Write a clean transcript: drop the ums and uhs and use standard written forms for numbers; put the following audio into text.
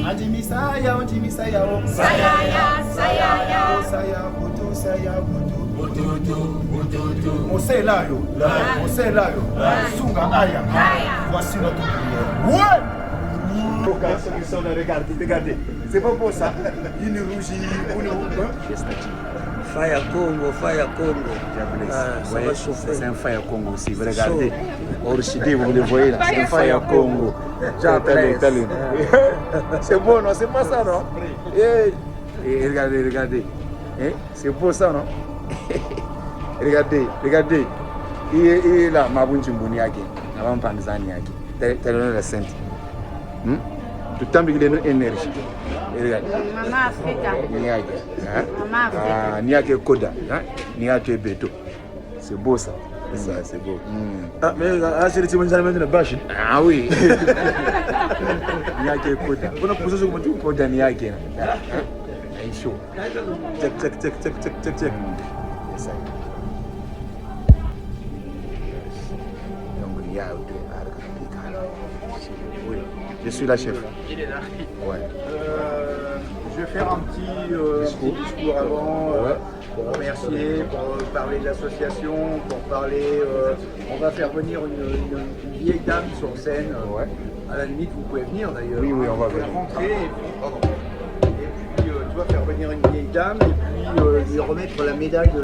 Ajimi saya, ojimi saya, o. Sayaya, sayaya. Saya, butu, saya, butu. Moselayo, Moselayo. Sunga aya. Voici notre prière. Ouais! Regardez. C'est pas pour ça. Une rougit, Fire Congo. C'est un Fire Congo aussi. Vous regardez. Orchidée, vous le voyez là. C'est un Fire Congo. Talent. C'est bon, non? C'est pas ça, non? Regardez. C'est beau ça, non? Regardez. Il est là, Mabunchi Mbuni yake. Avant Panzani yake. Talent la sainte. Tout le temps, il y a une énergie. Maman Africa. Maman Africa. Niake Koda. Niake Beto. C'est beau ça. C'est beau. Ah, mais c'est le Timon Zalman de la bâche. Ah oui. Niake Koda. On a posé sur le Koda Niake. Il est chaud. Check. Je suis la chef. Ouais. Je vais faire un petit discours avant pour remercier, pour parler de l'association, pour parler. On va faire venir une vieille dame sur scène. Ouais. À la limite, vous pouvez venir d'ailleurs. Oui, on va venir. Rentrer et puis tu vas faire venir une vieille dame et puis lui remettre la médaille de.